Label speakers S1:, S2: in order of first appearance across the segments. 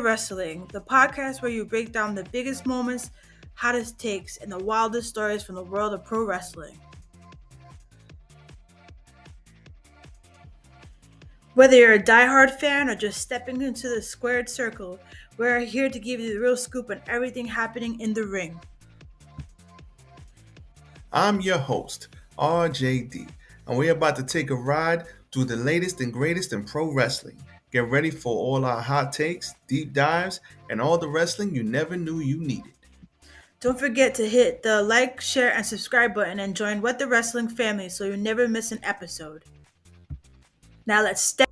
S1: Wrestling, the podcast where you break down the biggest moments, hottest takes, and the wildest stories from the world of pro wrestling. Whether you're a diehard fan or just stepping into the squared circle, we're here to give you the real scoop on everything happening in the ring.
S2: I'm your host, RJD, and we're about to take a ride through the latest and greatest in pro wrestling. Get ready for all our hot takes, deep dives, and all the wrestling you never knew you needed.
S1: Don't forget to hit the like, share, and subscribe button and join What the Wrestling family so you never miss an episode. Now let's step.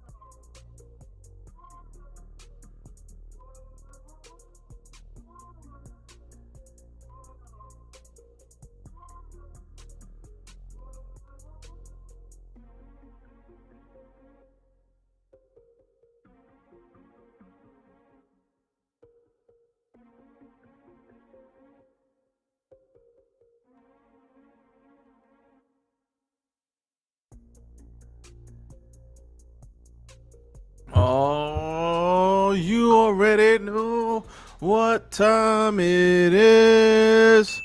S3: Oh, you already know what time it is.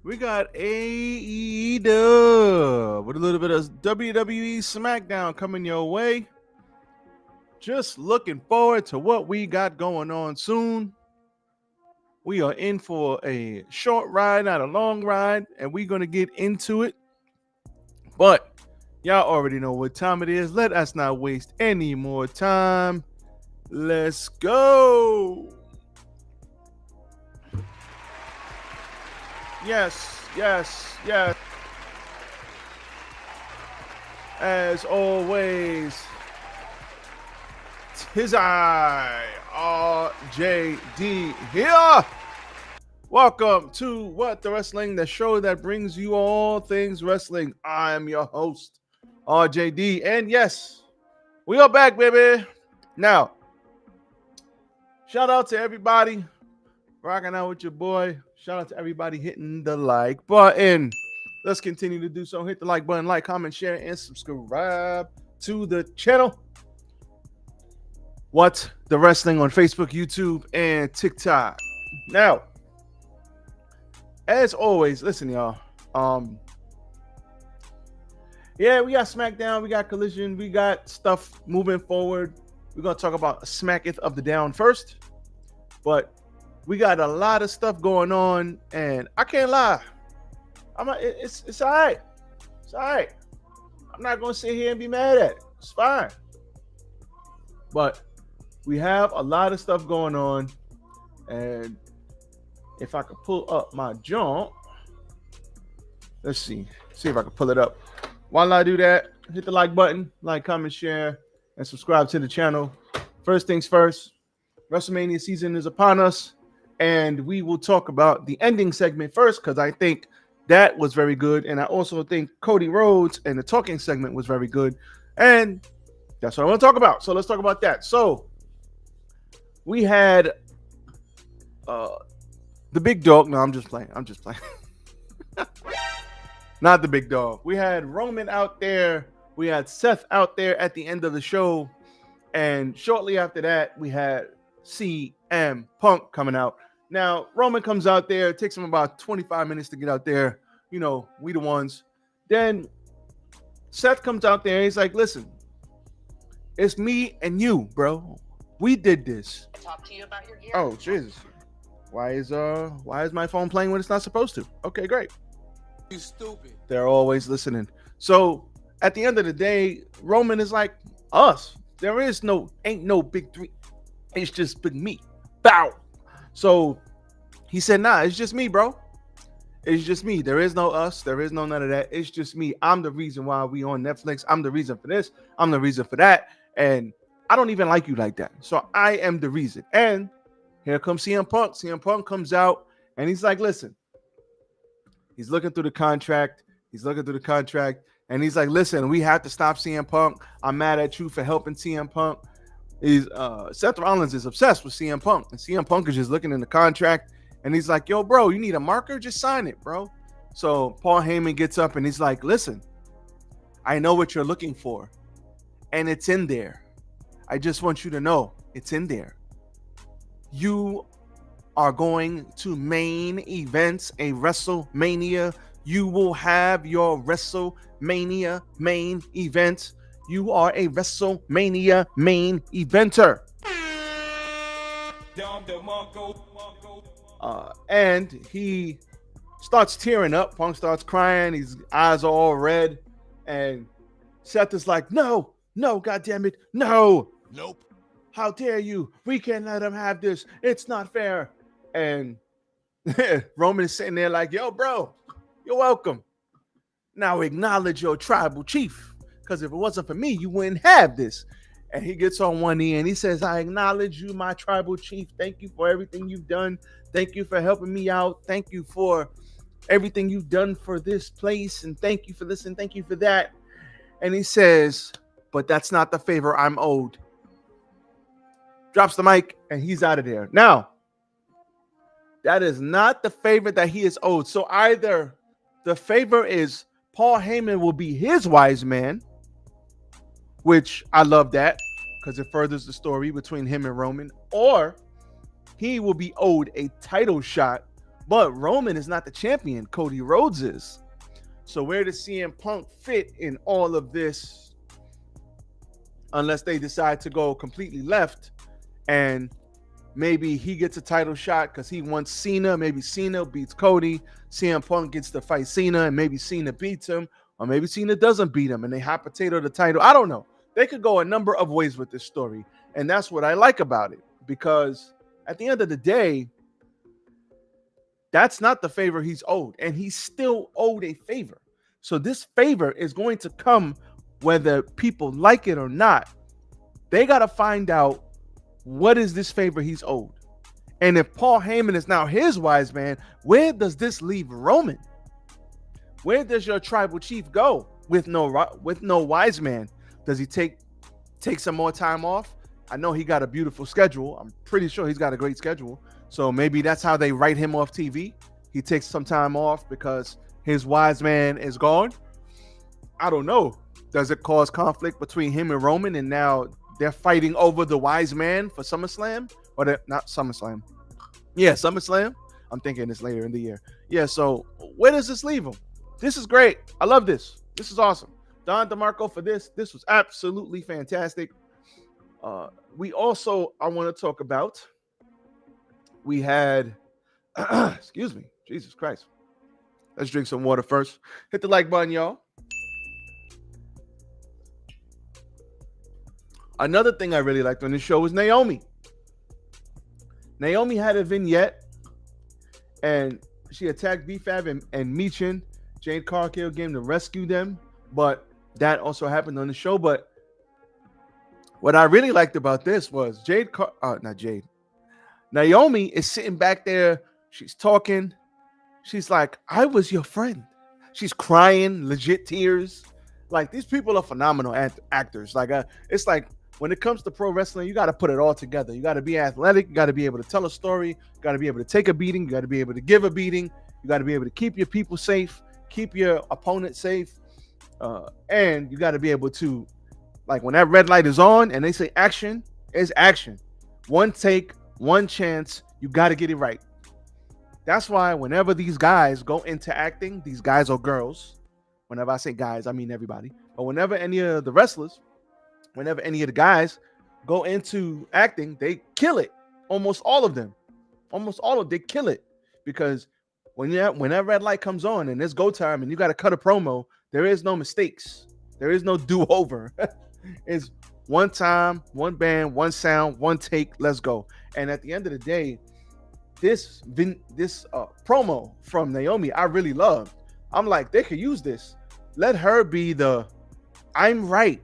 S3: We got AEW with a little bit of WWE SmackDown coming your way. Just looking forward to what we got going on soon. We are in for a short ride, not a long ride, and we're going to get into it. But y'all already know what time it is. Let us not waste any more time. Let's go. Yes. As always, tis I, RJD here. Welcome to What the Wrestling, the show that brings you all things wrestling. I am your host, RJD, and yes, we are back, baby. Now, shout out to everybody rocking out with your boy. Shout out to everybody hitting the like button. Let's continue to do so. Hit the like button, like, comment, share, and subscribe to the channel. What the Wrestling on Facebook, YouTube, and TikTok. Now, as always, listen, y'all. Yeah, we got SmackDown, we got Collision, we got stuff moving forward. We're gonna talk about Smacketh of the Down first, but we got a lot of stuff going on, and I can't lie. It's all right. It's all right. I'm not gonna sit here and be mad at it. It's fine. But we have a lot of stuff going on, and if I could pull up my jump, let's see if I can pull it up. While I do that, hit the like button, like, comment, share, and subscribe to the channel. First things first, WrestleMania season is upon us, and we will talk about the ending segment first because I think that was very good, and I also think Cody Rhodes and the talking segment was very good, and that's what I want to talk about. So let's talk about that. So we had the big dog. No, I'm just playing. Not the big dog. We had Roman out there. We had Seth out there at the end of the show. And shortly after that, we had CM Punk coming out. Now, Roman comes out there. It takes him about 25 minutes to get out there. You know, we the ones. Then Seth comes out there. And he's like, listen, it's me and you, bro. We did this.
S4: Talk to you about your gear.
S3: Oh, Jesus. Why is my phone playing when it's not supposed to? Okay, great.
S4: You stupid.
S3: They're always listening. So at the end of the day, Roman is like us. There ain't no big three. It's just big me. Bow. So he said, nah, it's just me, bro. It's just me. There is no us. There is no none of that. It's just me. I'm the reason why we on Netflix. I'm the reason for this. I'm the reason for that. And I don't even like you like that. So I am the reason. And here comes CM Punk. CM Punk comes out and he's like, listen, he's looking through the contract. And he's like, listen, we have to stop CM Punk. I'm mad at you for helping CM Punk. Seth Rollins is obsessed with CM Punk. And CM Punk is just looking in the contract. And he's like, yo, bro, you need a marker? Just sign it, bro. So Paul Heyman gets up and he's like, listen, I know what you're looking for. And it's in there. I just want you to know it's in there. you are going to main events a WrestleMania. You will have your WrestleMania main event. You are a WrestleMania main eventer. And he starts tearing up. Punk starts crying. His eyes are all red. And Seth is like, no, God damn it, no.
S4: Nope.
S3: How dare you? We can't let him have this. It's not fair. And Roman is sitting there like, yo, bro, you're welcome. Now acknowledge your tribal chief. Because if it wasn't for me, you wouldn't have this. And he gets on one knee and he says, I acknowledge you, my tribal chief. Thank you for everything you've done. Thank you for helping me out. Thank you for everything you've done for this place. And thank you for this and thank you for that. And he says, but that's not the favor I'm owed. Drops the mic and he's out of there. Now, that is not the favor that he is owed. So either the favor is Paul Heyman will be his wise man, which I love that because it furthers the story between him and Roman, or he will be owed a title shot, but Roman is not the champion. Cody Rhodes is. So where does CM Punk fit in all of this? Unless they decide to go completely left and maybe he gets a title shot because he wants Cena. Maybe Cena beats Cody. CM Punk gets to fight Cena and maybe Cena beats him. Or maybe Cena doesn't beat him and they hot potato the title. I don't know. They could go a number of ways with this story. And that's what I like about it. Because at the end of the day, that's not the favor he's owed. And he's still owed a favor. So this favor is going to come whether people like it or not. They got to find out what is this favor he's owed. And if Paul Heyman is now his wise man, where does this leave Roman? Where does your tribal chief go with no wise man? Does he take some more time off? I know he got a beautiful schedule. I'm pretty sure he's got a great schedule. So maybe that's how they write him off TV. He takes some time off because his wise man is gone. I don't know. Does it cause conflict between him and Roman and now they're fighting over the wise man for SummerSlam? Or not SummerSlam. Yeah, SummerSlam. I'm thinking it's later in the year. Yeah, so where does this leave him? This is great. I love this. This is awesome. Don DeMarco for this. This was absolutely fantastic. We also, I want to talk about, we had, excuse me, Jesus Christ. Let's drink some water first. Hit the like button, y'all. Another thing I really liked on this show was Naomi. Naomi had a vignette and she attacked BFAB and Michin. Jade Cargill came to rescue them, but that also happened on the show. But what I really liked about this was Naomi is sitting back there. She's talking. She's like, I was your friend. She's crying, legit tears. Like, these people are phenomenal actors. Like, it's like, when it comes to pro wrestling, you got to put it all together. You got to be athletic. You got to be able to tell a story. You got to be able to take a beating. You got to be able to give a beating. You got to be able to keep your people safe, keep your opponent safe. And you got to be able to, like, when that red light is on and they say action, it's action. One take, one chance. You got to get it right. That's why whenever these guys go into acting, these guys or girls, whenever I say guys, I mean everybody. But whenever any of the wrestlers, whenever any of the guys go into acting, they kill it. Almost all of them. They kill it. Because when that red light comes on and it's go time and you got to cut a promo, there is no mistakes. There is no do-over. It's one time, one band, one sound, one take, let's go. And at the end of the day, this promo from Naomi, I really loved. I'm like, they could use this. Let her be the, I'm right.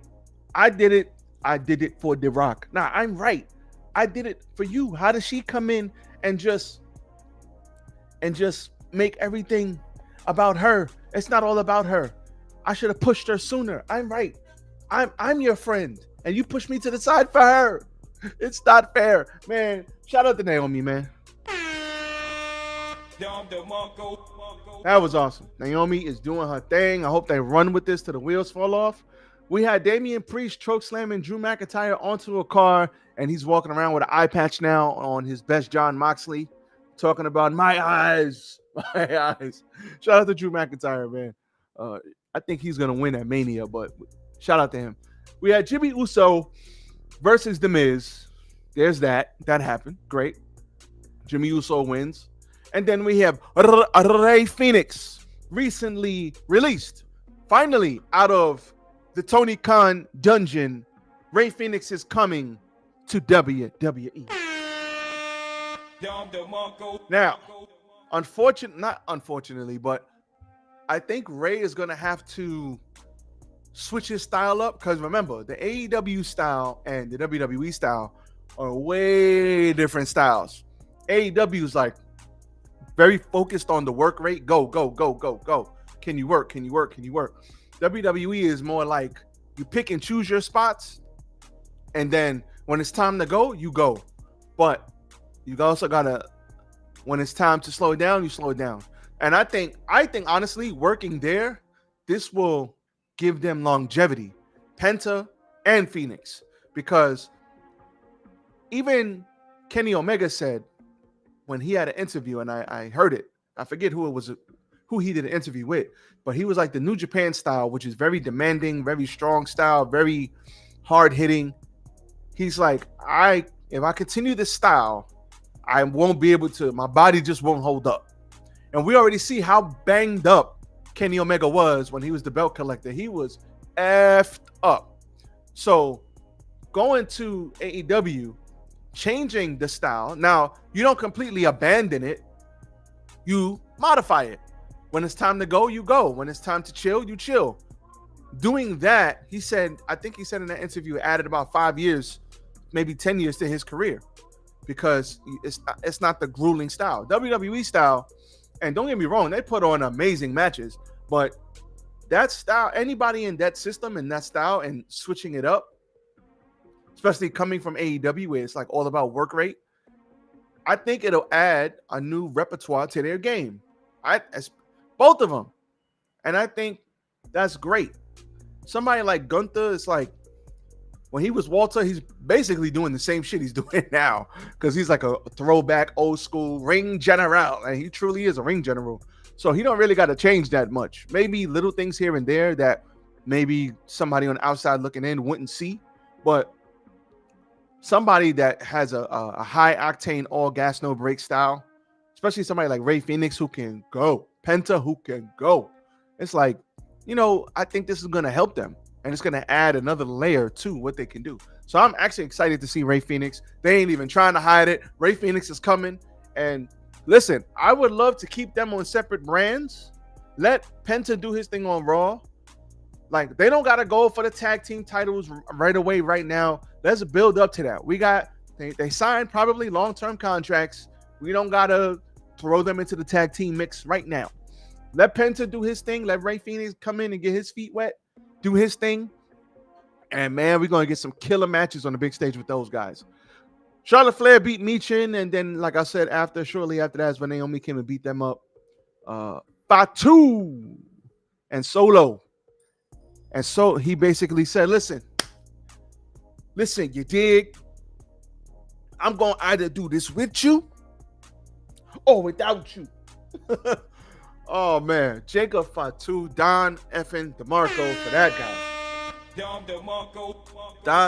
S3: I did it for The Rock. Nah, I'm right. I did it for you. How does she come in and just make everything about her? It's not all about her. I should have pushed her sooner. I'm right. I'm your friend. And you pushed me to the side for her. It's not fair. Man, shout out to Naomi, man. That was awesome. Naomi is doing her thing. I hope they run with this till the wheels fall off. We had Damian Priest choke slamming Drew McIntyre onto a car and he's walking around with an eye patch now on his best John Moxley, talking about my eyes, my eyes. Shout out to Drew McIntyre, man. I think he's gonna win at Mania, but shout out to him. We had Jimmy Uso versus The Miz. There's that. That happened. Great. Jimmy Uso wins. And then we have Rey Fenix, recently released. Finally, out of the Tony Khan dungeon, Rey Fenix is coming to WWE. Now, not unfortunately, but I think Rey is going to have to switch his style up, because remember, the AEW style and the WWE style are way different styles. AEW is like very focused on the work rate. Go, go, go, go, go. Can you work? Can you work? Can you work? WWE is more like you pick and choose your spots, and then when it's time to go, you go. But you also gotta, when it's time to slow it down, you slow it down. And I think honestly, working there, this will give them longevity, Penta and Phoenix, because even Kenny Omega said when he had an interview, and I heard it, I forget who he did an interview with, but he was like the New Japan style, which is very demanding, very strong style, very hard hitting. He's like, if I continue this style, I won't be able to, my body just won't hold up. And we already see how banged up Kenny Omega was when he was the belt collector. He was effed up. So going to AEW, changing the style. Now, you don't completely abandon it. You modify it. When it's time to go, you go. When it's time to chill, you chill. Doing that, he said, I think he said in that interview, added about 5 years, maybe 10 years to his career, because it's not the grueling style. WWE style, and don't get me wrong, they put on amazing matches, but that style, anybody in that system and that style and switching it up, especially coming from AEW, where it's like all about work rate, I think it'll add a new repertoire to their game. Both of them. And I think that's great. Somebody like Gunther is like, when he was Walter, he's basically doing the same shit he's doing now, because he's like a throwback old school ring general, and he truly is a ring general. So he don't really got to change that much. Maybe little things here and there that maybe somebody on the outside looking in wouldn't see, but somebody that has a high octane, all gas, no brake style, especially somebody like Rey Fenix who can go, Penta who can go. It's like, I think this is going to help them, and it's going to add another layer to what they can do. So I'm actually excited to see Rey Fenix. They ain't even trying to hide it. Rey Fenix is coming. And listen, I would love to keep them on separate brands. Let Penta do his thing on Raw. Like, they don't got to go for the tag team titles right away, right now. Let's build up to that. They signed probably long-term contracts. We don't got to throw them into the tag team mix right now. Let Penta do his thing. Let Rey Fenix come in and get his feet wet, do his thing. And man, we're going to get some killer matches on the big stage with those guys. Charlotte Flair beat Michin, and then, like I said, shortly after that is when Naomi came and beat them up. Fatu and Solo. And so he basically said, listen, you dig? I'm going to either do this with you or without you. Oh, man. Jacob Fatu, Don effing DeMarco for that guy. Don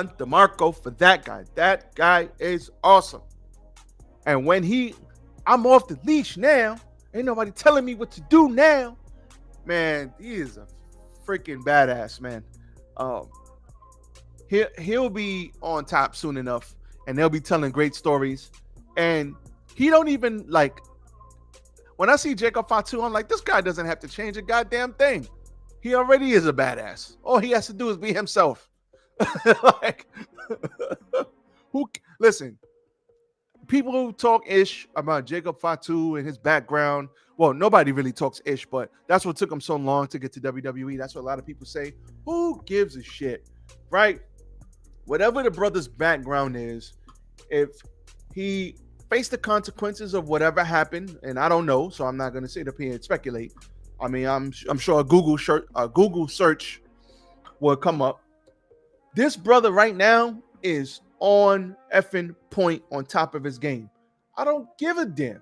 S3: DeMarco for that guy. That guy is awesome. And when I'm off the leash now, ain't nobody telling me what to do now. Man, he is a freaking badass, man. He'll be on top soon enough, and they'll be telling great stories. And he don't even like, when I see Jacob Fatu, I'm like, this guy doesn't have to change a goddamn thing. He already is a badass. All he has to do is be himself. Listen, people who talk ish about Jacob Fatu and his background, well, nobody really talks ish, but that's what took him so long to get to WWE. That's what a lot of people say. Who gives a shit, right? Whatever the brother's background is, if he faced the consequences of whatever happened, and I don't know, so I'm not going to sit up here and speculate. I mean, I'm sure a Google search will come up. This brother right now is on effing point, on top of his game. I don't give a damn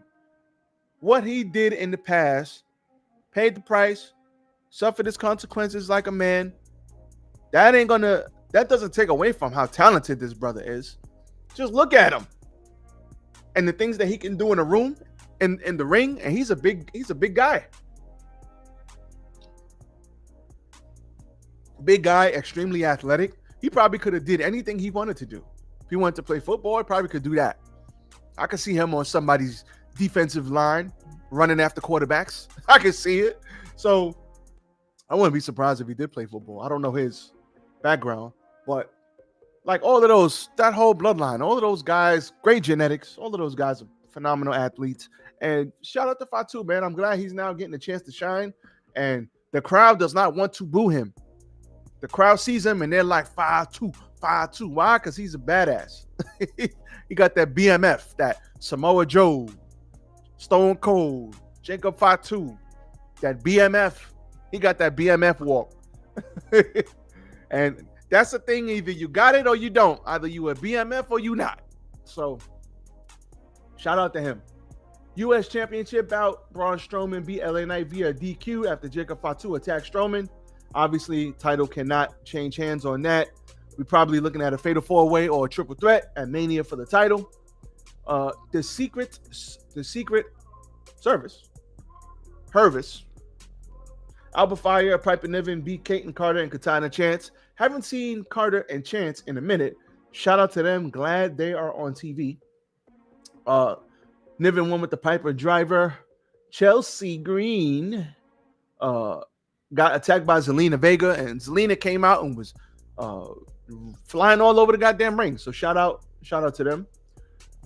S3: what he did in the past. Paid the price, suffered his consequences like a man. That doesn't take away from how talented this brother is. Just look at him and the things that he can do in a room, in the ring, and he's a big guy. Big guy, extremely athletic. He probably could have did anything he wanted to do. If he wanted to play football, he probably could do that. I could see him on somebody's defensive line running after quarterbacks. I could see it. So I wouldn't be surprised if he did play football. I don't know his background, but like all of those, that whole bloodline, all of those guys, great genetics, all of those guys are phenomenal athletes. And shout out to Fatu, man. I'm glad he's now getting a chance to shine. And the crowd does not want to boo him. The crowd sees him and they're like, 5'2". Why? Because he's a badass. He got that BMF, that Samoa Joe, Stone Cold, Jacob Fatu, that BMF. He got that BMF walk. And that's the thing. Either you got it or you don't. Either you a BMF or you not. So shout out to him. U.S. Championship bout. Braun Strowman beat LA Knight via DQ after Jacob Fatu attacked Strowman. Obviously, title cannot change hands on that. We're probably looking at a fatal four-way or a triple threat at Mania for the title. The Secret Service, Hervis, Alba Fire, Piper Niven beat Kate Carter and Katana Chance. Haven't seen Carter and Chance in a minute. Shout out to them. Glad they are on TV. Niven won with the Piper Driver. Chelsea Green got attacked by Zelina Vega, and Zelina came out and was flying all over the goddamn ring. So shout out to them.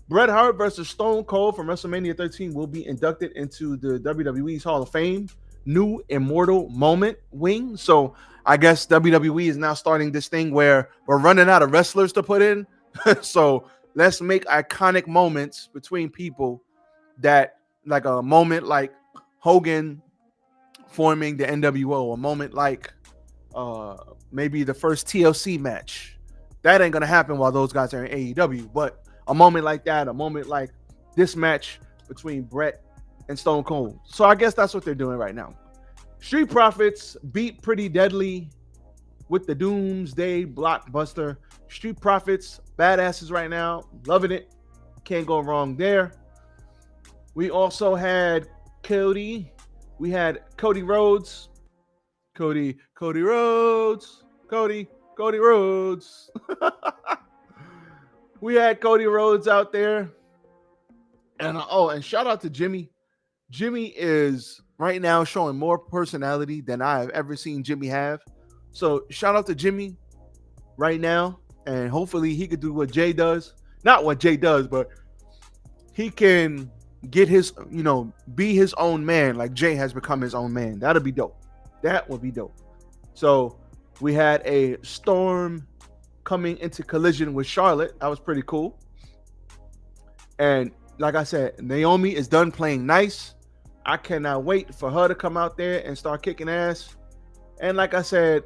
S3: Bret Hart versus Stone Cold from WrestleMania 13 will be inducted into the WWE's Hall of Fame. New Immortal Moment wing. So I guess WWE is now starting this thing where we're running out of wrestlers to put in. So let's make iconic moments between people, that like a moment like Hogan forming the NWO, a moment like maybe the first TLC match. That ain't gonna happen while those guys are in AEW, but a moment like that, a moment like this match between Bret and Stone Cold. So I guess that's what they're doing right now. Street Profits beat Pretty Deadly with the Doomsday Blockbuster. Street Profits, badasses right now, loving it. Can't go wrong there. We also had Cody. We had Cody Rhodes. Cody Rhodes. We had Cody Rhodes out there. And shout out to Jimmy. Jimmy is right now showing more personality than I have ever seen Jimmy have. So shout out to Jimmy right now. And hopefully he could do what Jay does. Not what Jay does, but he can get his, be his own man like Jay has become his own man. That'll be dope. That would be dope. So we had a Storm coming into collision with Charlotte. That was pretty cool. And like I said, Naomi is done playing nice. I cannot wait for her to come out there and start kicking ass. And like I said,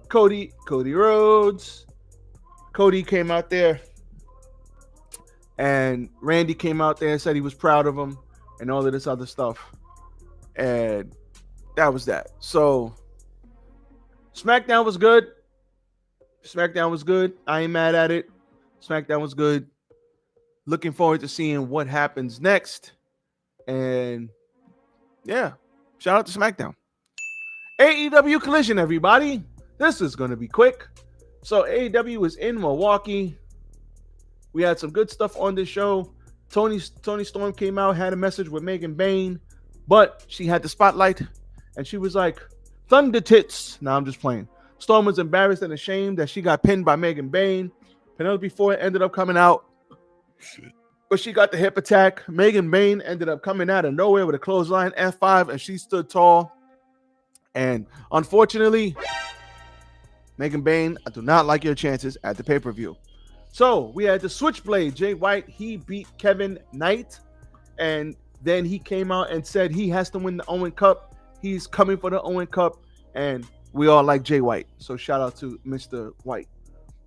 S3: Cody Rhodes. Cody came out there, and Randy came out there and said he was proud of him and all of this other stuff. And that was that. So SmackDown was good. I ain't mad at it. SmackDown was good. Looking forward to seeing what happens next. And yeah, shout out to SmackDown. AEW Collision, everybody. This is going to be quick. So AEW is in Milwaukee. We had some good stuff on this show. Tony Storm came out, had a message with Megan Bayne, but she had the spotlight, and she was like, "Thunder tits." Now I'm just playing. Storm was embarrassed and ashamed that she got pinned by Megan Bayne. Penelope Ford ended up coming out, but she got the hip attack. Megan Bayne ended up coming out of nowhere with a clothesline F5, and she stood tall. And unfortunately, Megan Bayne, I do not like your chances at the pay-per-view. So we had the Switchblade, Jay White. He beat Kevin Knight, and then he came out and said he has to win the Owen Cup. He's coming for the Owen Cup, and we all like Jay White. So shout out to Mr. White.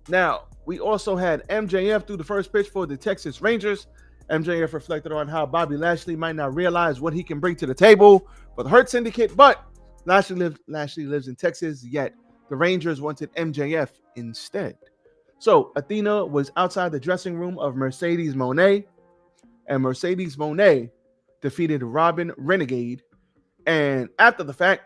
S3: Now, we also had MJF through the first pitch for the Texas Rangers. MJF reflected on how Bobby Lashley might not realize what he can bring to the table for the Hurt Syndicate, but Lashley lives in Texas, yet the Rangers wanted MJF instead. So Athena was outside the dressing room of Mercedes Moné, and Mercedes Moné defeated Robin Renegade. And after the fact,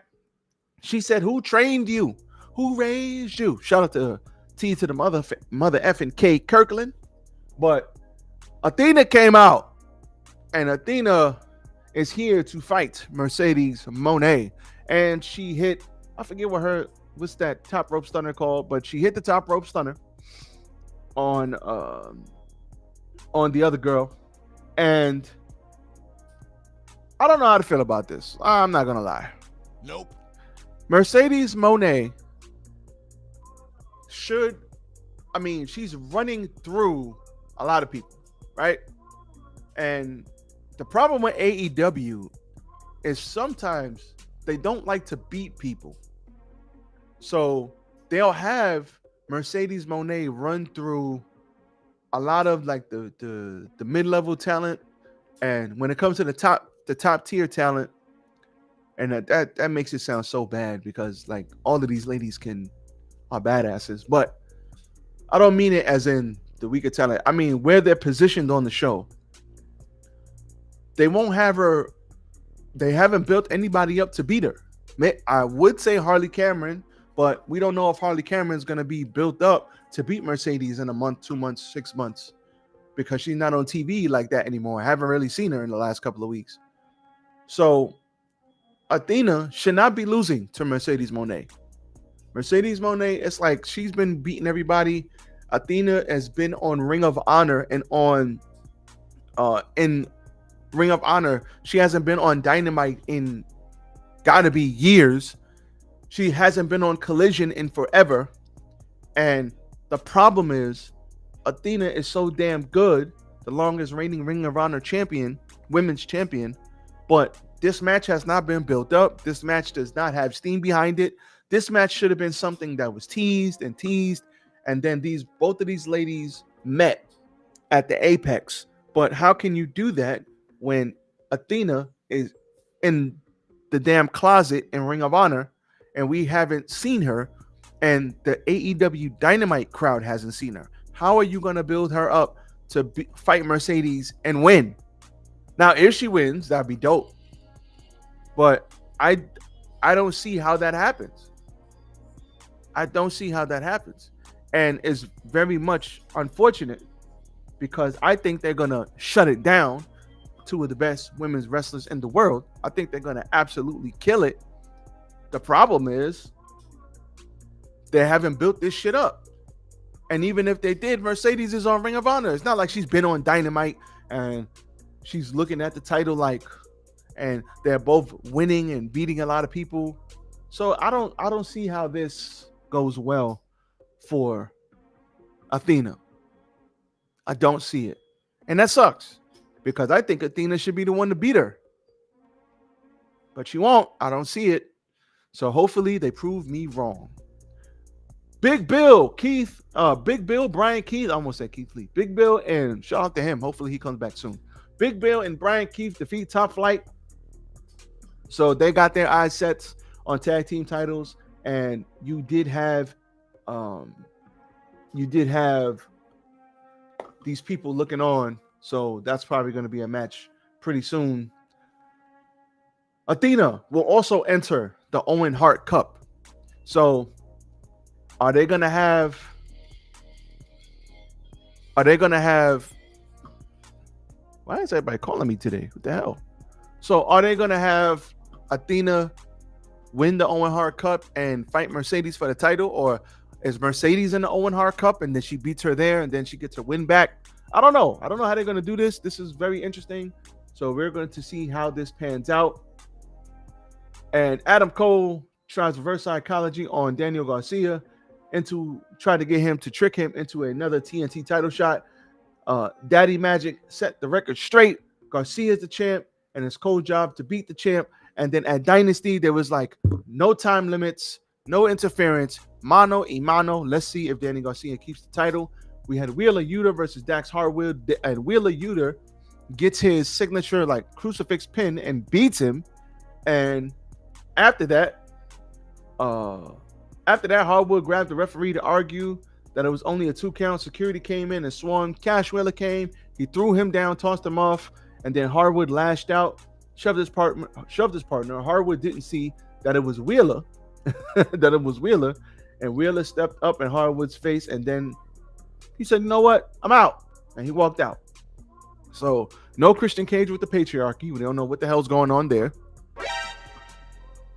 S3: she said, "Who trained you? Who raised you?" Shout out to T to the mother effing K Kirkland. But Athena came out, and Athena is here to fight Mercedes Moné. And she hit, I forget what's that top rope stunner called, but she hit the top rope stunner on the other girl. And I don't know how to feel about this. I'm not gonna lie.
S4: Nope.
S3: Mercedes Moné she's running through a lot of people, right? And the problem with AEW is sometimes they don't like to beat people. So they'll have Mercedes Moné run through a lot of like the mid-level talent, and when it comes to the top tier talent, and that makes it sound so bad because like all of these ladies are badasses, but I don't mean it as in the weaker talent. I mean where they're positioned on the show. They won't have her. They haven't built anybody up to beat her. I would say Harley Cameron, but we don't know if Harley Cameron is going to be built up to beat Mercedes in a month, 2 months, 6 months, because she's not on TV like that anymore. I haven't really seen her in the last couple of weeks. So Athena should not be losing to Mercedes Moné. Mercedes Moné, it's like she's been beating everybody. Athena has been on Ring of Honor and in Ring of Honor. She hasn't been on Dynamite in gotta be years. She hasn't been on Collision in forever. And the problem is Athena is so damn good, the longest reigning Ring of Honor champion, women's champion, but this match has not been built up. This match does not have steam behind it. This match should have been something that was teased, and then both of these ladies met at the Apex. But how can you do that when Athena is in the damn closet in Ring of Honor and we haven't seen her, and the AEW Dynamite crowd hasn't seen her? How are you going to build her up to fight Mercedes and win? Now, if she wins, that'd be dope. But I don't see how that happens. I don't see how that happens. And it's very much unfortunate because I think they're going to shut it down. Two of the best women's wrestlers in the world. I think they're going to absolutely kill it. The problem is they haven't built this shit up. And even if they did, Mercedes is on Ring of Honor. It's not like she's been on Dynamite and she's looking at the title and they're both winning and beating a lot of people. So I don't see how this goes well for Athena. I don't see it. And that sucks because I think Athena should be the one to beat her. But she won't. I don't see it. So hopefully they prove me wrong. Big Bill, Brian Keith. I almost said Keith Lee. Big Bill, and shout out to him. Hopefully he comes back soon. Big Bill and Brian Keith defeat Top Flight. So they got their eyes set on tag team titles, and you did have these people looking on. So that's probably going to be a match pretty soon. Athena will also enter the Owen Hart Cup. So are they going to have why is everybody calling me today? What the hell? So are they going to have Athena win the Owen Hart Cup and fight Mercedes for the title? Or is Mercedes in the Owen Hart Cup and then she beats her there and then she gets her win back? I don't know. I don't know how they're going to do this. This is very interesting. So we're going to see how this pans out. And Adam Cole tries reverse psychology on Daniel Garcia into trying to get him to trick him into another TNT title shot. Daddy Magic set the record straight. Garcia's the champ, and it's Cole's job to beat the champ. And then at Dynasty, there was like no time limits, no interference, mano y mano. Let's see if Danny Garcia keeps the title. we had Wheeler Yuta versus Dax Harwood, and Wheeler Yuta gets his signature like crucifix pin and beats him. And after that, Harwood grabbed the referee to argue that it was only a 2 count. Security came in and swung. Cash Wheeler came. He threw him down, tossed him off, and then Harwood lashed out, shoved his partner. Harwood didn't see that it was Wheeler, and Wheeler stepped up in Harwood's face, and then he said, "You know what? I'm out," and he walked out. So no Christian Cage with the patriarchy. We don't know what the hell's going on there.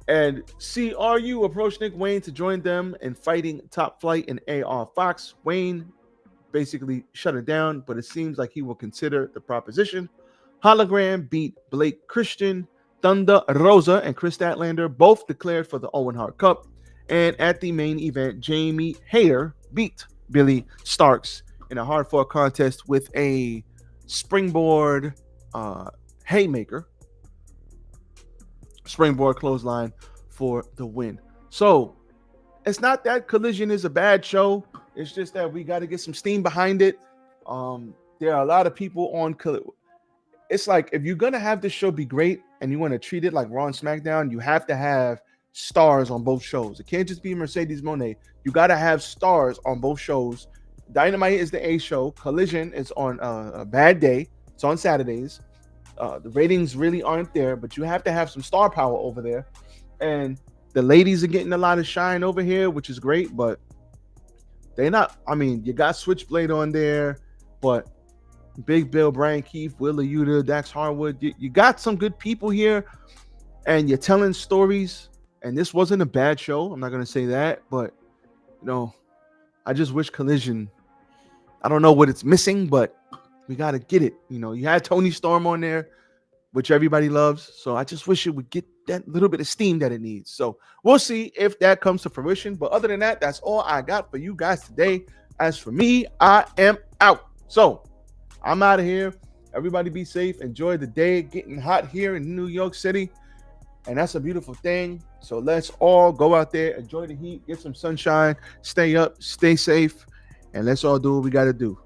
S3: And CRU approached Nick Wayne to join them in fighting Top Flight and AR Fox. Wayne basically shut it down, but it seems like he will consider the proposition. Hologram beat Blake Christian. Thunder Rosa and Chris Statlander both declared for the Owen Hart Cup. And at the main event, Jamie Hayter beat Billy Starks in a hard-fought contest with a springboard haymaker. Springboard clothesline for the win. So it's not that Collision is a bad show. It's just that we got to get some steam behind it. There are a lot of people on Collision. It's like, if you're going to have this show be great and you want to treat it like Raw and SmackDown, you have to have stars on both shows. It can't just be Mercedes Moné. You got to have stars on both shows. Dynamite is the A show. Collision is on a bad day. It's on Saturdays. The ratings really aren't there, but you have to have some star power over there. And the ladies are getting a lot of shine over here, which is great, but they're not. I mean, you got Switchblade on there, but Big Bill, Brian Keefe, Wheeler Yuta, Dax Harwood, you got some good people here, and you're telling stories. And this wasn't a bad show. I'm not going to say that, but, I just wish Collision, I don't know what it's missing, but we got to get it. You had Tony Storm on there, which everybody loves. So I just wish it would get that little bit of steam that it needs. So we'll see if that comes to fruition. But other than that, that's all I got for you guys today. As for me, I am out. So I'm out of here. Everybody be safe. Enjoy the day. Getting hot here in New York City. And that's a beautiful thing. So let's all go out there, enjoy the heat, get some sunshine, stay up, stay safe, and let's all do what we got to do.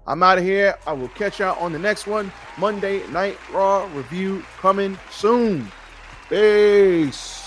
S3: I'm out of here. I will catch y'all on the next one. Monday Night Raw review coming soon. Peace.